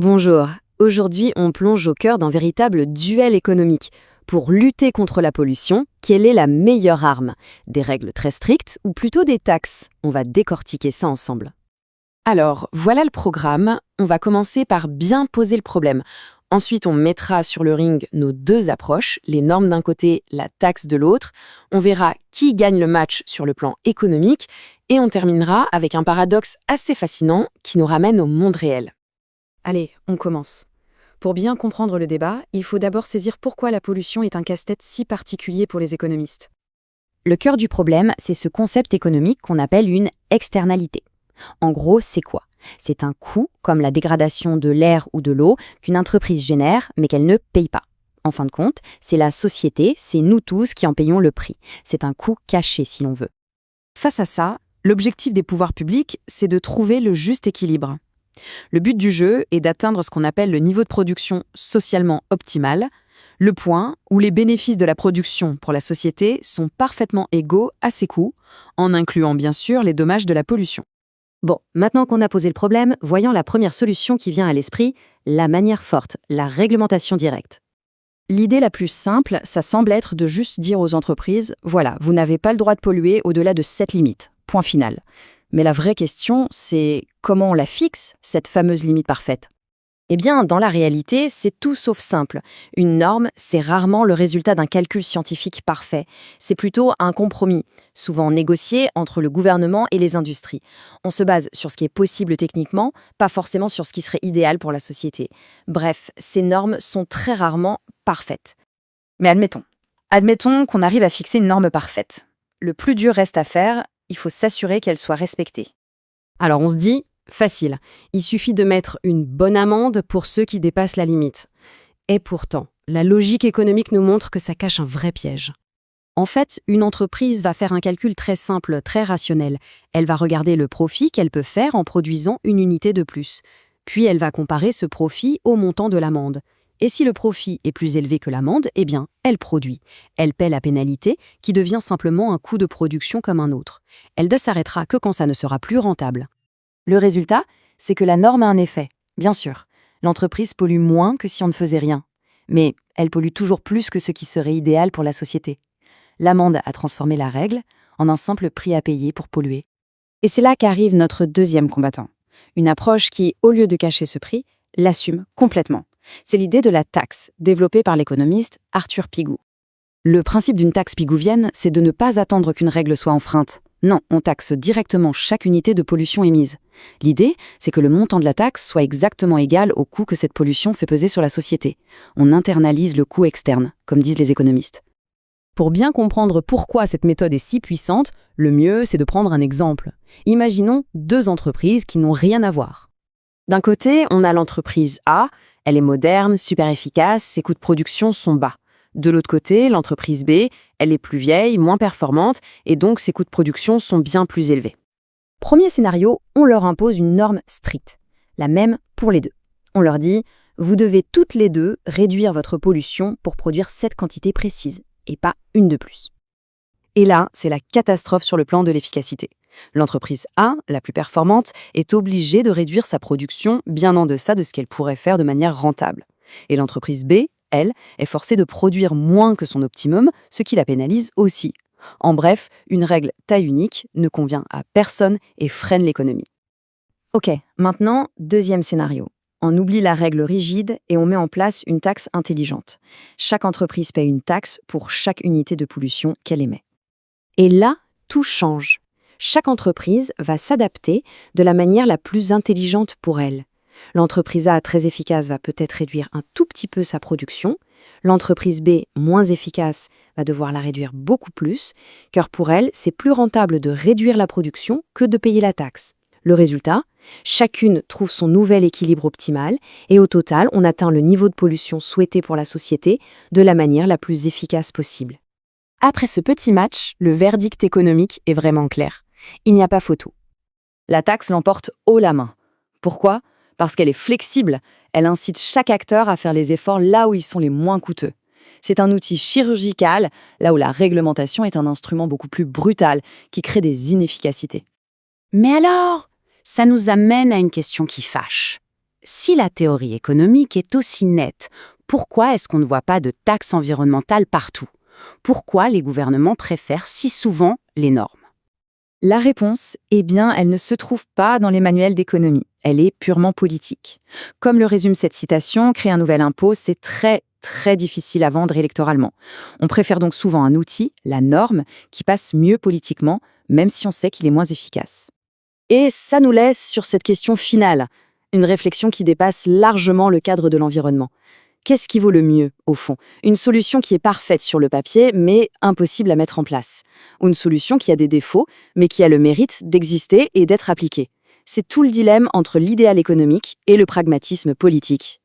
Bonjour, aujourd'hui on plonge au cœur d'un véritable duel économique. Pour lutter contre la pollution, quelle est la meilleure arme? Des règles très strictes ou plutôt des taxes? On va décortiquer ça ensemble. Alors, voilà le programme. On va commencer par bien poser le problème. Ensuite, on mettra sur le ring nos deux approches, les normes d'un côté, la taxe de l'autre. On verra qui gagne le match sur le plan économique et on terminera avec un paradoxe assez fascinant qui nous ramène au monde réel. Allez, on commence. Pour bien comprendre le débat, il faut d'abord saisir pourquoi la pollution est un casse-tête si particulier pour les économistes. Le cœur du problème, c'est ce concept économique qu'on appelle une externalité. En gros, c'est quoi? C'est un coût, comme la dégradation de l'air ou de l'eau, qu'une entreprise génère, mais qu'elle ne paye pas. En fin de compte, c'est la société, c'est nous tous qui en payons le prix. C'est un coût caché, si l'on veut. Face à ça, l'objectif des pouvoirs publics, c'est de trouver le juste équilibre. Le but du jeu est d'atteindre ce qu'on appelle le niveau de production socialement optimal, le point où les bénéfices de la production pour la société sont parfaitement égaux à ses coûts, en incluant bien sûr les dommages de la pollution. Bon, maintenant qu'on a posé le problème, voyons la première solution qui vient à l'esprit, la manière forte, la réglementation directe. L'idée la plus simple, ça semble être de juste dire aux entreprises « Voilà, vous n'avez pas le droit de polluer au-delà de cette limite. Point final ». Mais la vraie question, c'est comment on la fixe, cette fameuse limite parfaite? Eh bien, dans la réalité, c'est tout sauf simple. Une norme, c'est rarement le résultat d'un calcul scientifique parfait. C'est plutôt un compromis, souvent négocié entre le gouvernement et les industries. On se base sur ce qui est possible techniquement, pas forcément sur ce qui serait idéal pour la société. Bref, ces normes sont très rarement parfaites. Mais admettons qu'on arrive à fixer une norme parfaite. Le plus dur reste à faire, il faut s'assurer qu'elle soit respectée. Alors on se dit, facile, il suffit de mettre une bonne amende pour ceux qui dépassent la limite. Et pourtant, la logique économique nous montre que ça cache un vrai piège. En fait, une entreprise va faire un calcul très simple, très rationnel. Elle va regarder le profit qu'elle peut faire en produisant une unité de plus. Puis elle va comparer ce profit au montant de l'amende. Et si le profit est plus élevé que l'amende, eh bien, elle produit. Elle paie la pénalité, qui devient simplement un coût de production comme un autre. Elle ne s'arrêtera que quand ça ne sera plus rentable. Le résultat, c'est que la norme a un effet. Bien sûr, l'entreprise pollue moins que si on ne faisait rien. Mais elle pollue toujours plus que ce qui serait idéal pour la société. L'amende a transformé la règle en un simple prix à payer pour polluer. Et c'est là qu'arrive notre deuxième combattant. Une approche qui, au lieu de cacher ce prix, l'assume complètement. C'est l'idée de la taxe, développée par l'économiste Arthur Pigou. Le principe d'une taxe pigouvienne, c'est de ne pas attendre qu'une règle soit enfreinte. Non, on taxe directement chaque unité de pollution émise. L'idée, c'est que le montant de la taxe soit exactement égal au coût que cette pollution fait peser sur la société. On internalise le coût externe, comme disent les économistes. Pour bien comprendre pourquoi cette méthode est si puissante, le mieux, c'est de prendre un exemple. Imaginons deux entreprises qui n'ont rien à voir. D'un côté, on a l'entreprise A, elle est moderne, super efficace, ses coûts de production sont bas. De l'autre côté, l'entreprise B, elle est plus vieille, moins performante, et donc ses coûts de production sont bien plus élevés. Premier scénario, on leur impose une norme stricte, la même pour les deux. On leur dit, vous devez toutes les deux réduire votre pollution pour produire cette quantité précise, et pas une de plus. Et là, c'est la catastrophe sur le plan de l'efficacité. L'entreprise A, la plus performante, est obligée de réduire sa production bien en deçà de ce qu'elle pourrait faire de manière rentable. Et l'entreprise B, elle, est forcée de produire moins que son optimum, ce qui la pénalise aussi. En bref, une règle taille unique ne convient à personne et freine l'économie. Ok, maintenant, deuxième scénario. On oublie la règle rigide et on met en place une taxe intelligente. Chaque entreprise paye une taxe pour chaque unité de pollution qu'elle émet. Et là, tout change. Chaque entreprise va s'adapter de la manière la plus intelligente pour elle. L'entreprise A, très efficace, va peut-être réduire un tout petit peu sa production. L'entreprise B, moins efficace, va devoir la réduire beaucoup plus, car pour elle, c'est plus rentable de réduire la production que de payer la taxe. Le résultat, chacune trouve son nouvel équilibre optimal et au total, on atteint le niveau de pollution souhaité pour la société de la manière la plus efficace possible. Après ce petit match, le verdict économique est vraiment clair. Il n'y a pas photo. La taxe l'emporte haut la main. Pourquoi ? Parce qu'elle est flexible. Elle incite chaque acteur à faire les efforts là où ils sont les moins coûteux. C'est un outil chirurgical, là où la réglementation est un instrument beaucoup plus brutal, qui crée des inefficacités. Mais alors, ça nous amène à une question qui fâche. si la théorie économique est aussi nette, pourquoi est-ce qu'on ne voit pas de taxes environnementales partout? Pourquoi les gouvernements préfèrent si souvent les normes? La réponse, eh bien, elle ne se trouve pas dans les manuels d'économie. Elle est purement politique. Comme le résume cette citation, créer un nouvel impôt, c'est très difficile à vendre électoralement. On préfère donc souvent un outil, la norme, qui passe mieux politiquement, même si on sait qu'il est moins efficace. Et ça nous laisse sur cette question finale, une réflexion qui dépasse largement le cadre de l'environnement. Qu'est-ce qui vaut le mieux, au fond? Une solution qui est parfaite sur le papier, mais impossible à mettre en place. Ou une solution qui a des défauts, mais qui a le mérite d'exister et d'être appliquée. C'est tout le dilemme entre l'idéal économique et le pragmatisme politique.